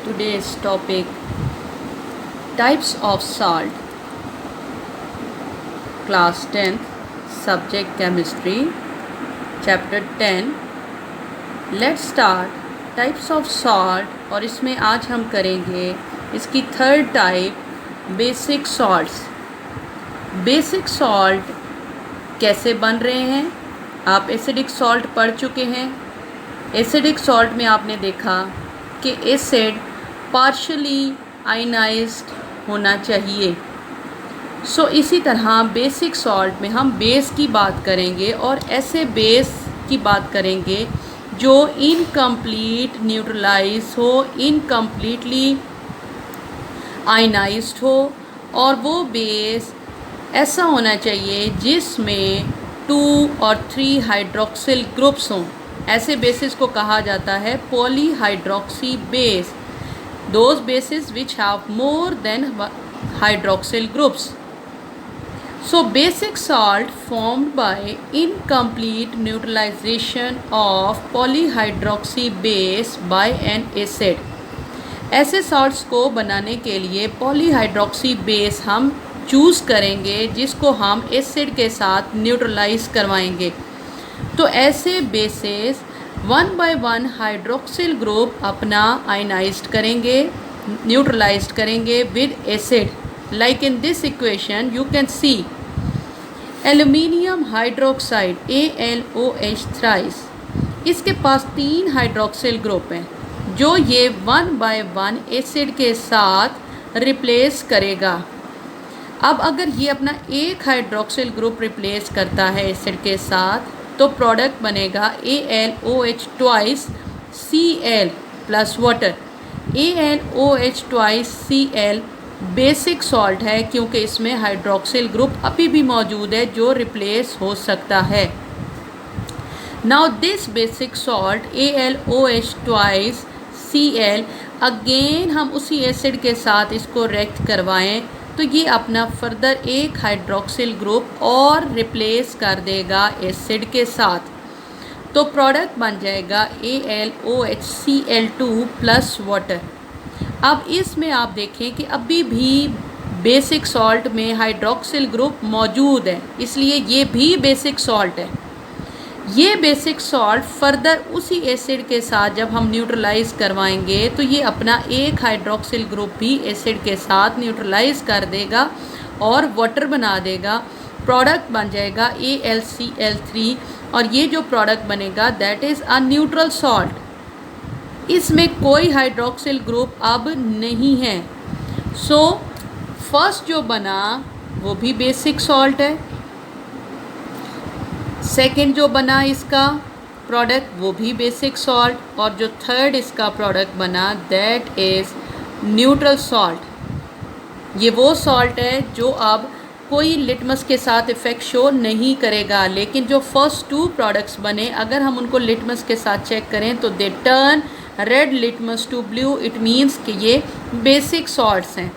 Today's topic, types of salt. Class 10th, subject chemistry, chapter 10. Let's start types of salt और इसमें आज हम करेंगे इसकी third type, basic salts. Basic salt कैसे बन रहे हैं? आप एसिडिक सॉल्ट पढ़ चुके हैं. एसिडिक सॉल्ट में आपने देखा कि एसिड पार्शली आयनाइज्ड होना चाहिए. इसी तरह बेसिक सॉल्ट में हम बेस की बात करेंगे और ऐसे बेस की बात करेंगे जो इनकम्प्लीट न्यूट्रलाइज हो, इनकम्प्लीटली आयनाइज्ड हो, और वो बेस ऐसा होना चाहिए जिसमें 2 और 3 हाइड्रोक्सिल ग्रुप्स हों. ऐसे बेसिस को कहा जाता है polyhydroxy base. Those bases which have more than hydroxyl groups. So basic salt formed by incomplete neutralization of polyhydroxy base by an acid. ऐसे salts को बनाने के लिए polyhydroxy base हम चूज़ करेंगे जिसको हम एसिड के साथ न्यूट्रलाइज करवाएंगे. तो ऐसे बेसेस 1 by 1 हाइड्रोक्सिल ग्रुप अपना आयनाइज्ड करेंगे, न्यूट्रलाइज्ड करेंगे with acid. Like in this equation you can see aluminium hydroxide AlOH thrice. इसके पास 3 हाइड्रोक्सिल ग्रुप हैं जो ये 1 by 1 एसिड के साथ रिप्लेस करेगा. अब अगर ये अपना एक हाइड्रोक्सिल ग्रुप रिप्लेस करता है एसिड के साथ तो प्रोडक्ट बनेगा AlOH twice Cl plus water. AlOH twice Cl basic salt है क्योंकि इसमें हाइड्रोक्सिल ग्रुप अभी भी मौजूद है जो रिप्लेस हो सकता है. Now this basic salt AlOH twice Cl again हम उसी एसिड के साथ इसको रिएक्ट करवाएं तो ये अपना फर्दर एक हाइड्रोक्सिल ग्रुप और रिप्लेस कर देगा एसिड के साथ. तो प्रोडक्ट बन जाएगा AlOHCl2 प्लस वाटर. अब इसमें आप देखें कि अभी भी बेसिक सॉल्ट में हाइड्रोक्सिल ग्रुप मौजूद है, इसलिए ये भी बेसिक सॉल्ट है. ये बेसिक सॉल्ट फर्दर उसी एसिड के साथ जब हम न्यूट्रलाइज करवाएंगे तो ये अपना एक हाइड्रोक्सिल ग्रुप भी एसिड के साथ न्यूट्रलाइज कर देगा और वाटर बना देगा. प्रोडक्ट बन जाएगा AlCl3 और ये जो प्रोडक्ट बनेगा that is a neutral salt. इसमें कोई हाइड्रोक्सिल ग्रुप अब नहीं है. फर्स्ट जो बना वो भी बेसिक सॉल्ट है. सेकेंड जो बना इसका प्रोडक्ट वो भी बेसिक सॉल्ट, और जो थर्ड इसका प्रोडक्ट बना दैट इज़ न्यूट्रल सॉल्ट. ये वो सॉल्ट है जो अब कोई लिटमस के साथ इफ़ेक्ट शो नहीं करेगा, लेकिन जो फर्स्ट 2 प्रोडक्ट्स बने अगर हम उनको लिटमस के साथ चेक करें तो they turn red litmus to blue. It means कि ये बेसिक सॉल्ट्स हैं.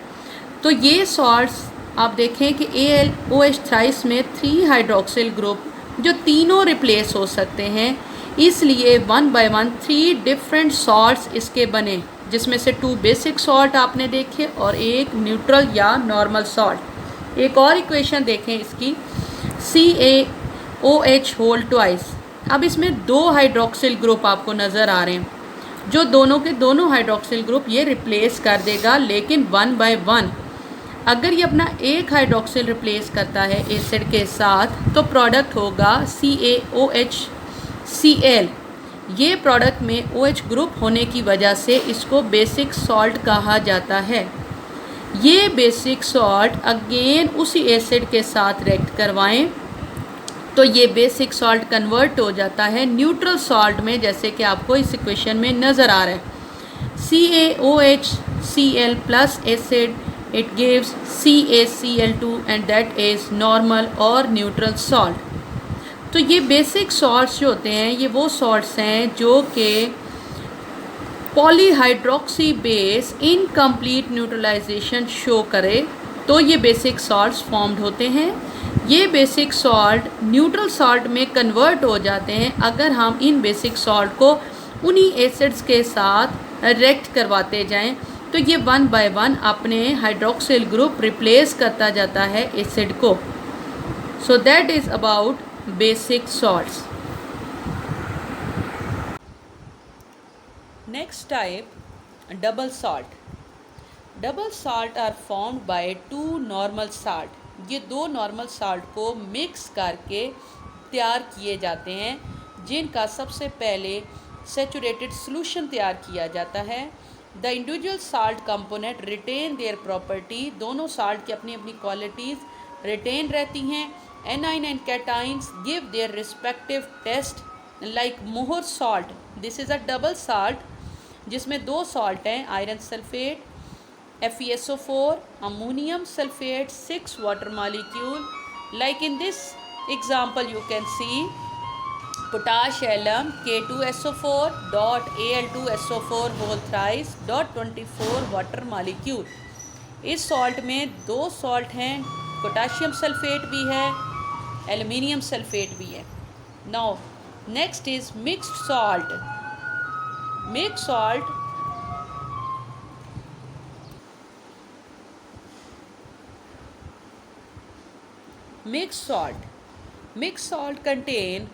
तो ये सॉल्ट्स आप देखें कि AlOH थ्राइस में 3 हाइड्रोक्सिल ग्रुप जो तीनों रिप्लेस हो सकते हैं, इसलिए 1 by 1 3 डिफरेंट सॉल्ट्स इसके बने, जिसमें से 2 बेसिक सॉल्ट आपने देखे और एक न्यूट्रल या नॉर्मल सॉल्ट. एक और इक्वेशन देखें इसकी CaOH होल ट्वाइस. अब इसमें 2 हाइड्रोक्सिल ग्रुप आपको नज़र आ रहे हैं जो दोनों के दोनों हाइड्रोक्सिल ग्रुप ये रिप्लेस कर देगा, लेकिन 1 by 1. अगर ये अपना एक हाइड्रोक्सिल रिप्लेस करता है एसिड के साथ तो प्रोडक्ट होगा CaOHCl. ये प्रोडक्ट में OH ग्रुप होने की वजह से इसको बेसिक सॉल्ट कहा जाता है. ये बेसिक सॉल्ट अगेन उसी एसिड के साथ रिएक्ट करवाएं तो ये बेसिक सॉल्ट कन्वर्ट हो जाता है न्यूट्रल सॉल्ट में, जैसे कि आपको इस इक्वेशन में नज़र आ रहा है. CaOHCl plus acid it gives CaCl2 and that is normal और neutral salt. तो ये बेसिक सॉल्ट्स जो होते हैं ये वो सॉल्ट्स हैं जो कि polyhydroxy base incomplete neutralisation show करे तो ये बेसिक सॉल्ट्स फॉर्म्ड होते हैं. ये बेसिक सॉल्ट न्यूट्रल सॉल्ट में कन्वर्ट हो जाते हैं अगर हम इन बेसिक सॉल्ट को उन्हीं एसिड्स के साथ रिएक्ट करवाते जाएं तो ये 1 बाय 1 अपने हाइड्रोक्सिल ग्रुप रिप्लेस करता जाता है एसिड को। So that is about basic salts. Next type, double salt. Double salt are formed by 2 normal salt. ये 2 नॉर्मल साल्ट को मिक्स करके तैयार किए जाते हैं, जिनका सबसे पहले सैचुरेटेड सॉल्यूशन तैयार किया जाता है। The individual salt component retain their property. दोनों साल्ट की अपनी अपनी क्वालिटीज़ रिटेन रहती हैं। Anion and cations give their respective taste like Mohr salt. This is a double salt जिसमें 2 सॉल्ट हैं, iron sulphate FeSO4, ammonium sulfate, 6 water molecule. Like in this example you can see potash alum K2SO4 dot Al2SO4 whole thrice dot 24 water molecule. इस salt में 2 salt हैं, potassium sulphate भी है, aluminium sulphate भी है। Now next is mixed salt. Mixed salt Mixed salt contain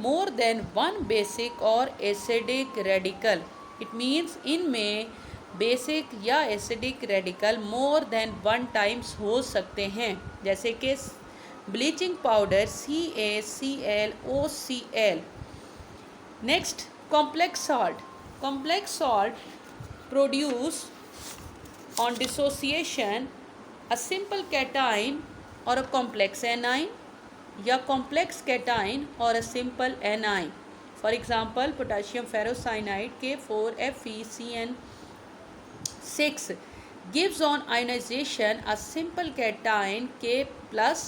more than one basic or acidic radical. It means इनमें basic या acidic radical more than 1 times हो सकते हैं, जैसे कि bleaching powder CaCl OCl। Next, complex salt. Complex salt produce on dissociation a simple cation or a complex anion या complex cation or a simple anion. For example, potassium ferrocyanide K4FeCN6 gives on ionization a simple cation K plus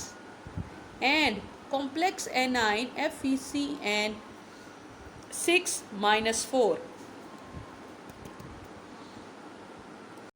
and complex anion FeCN6 minus 4.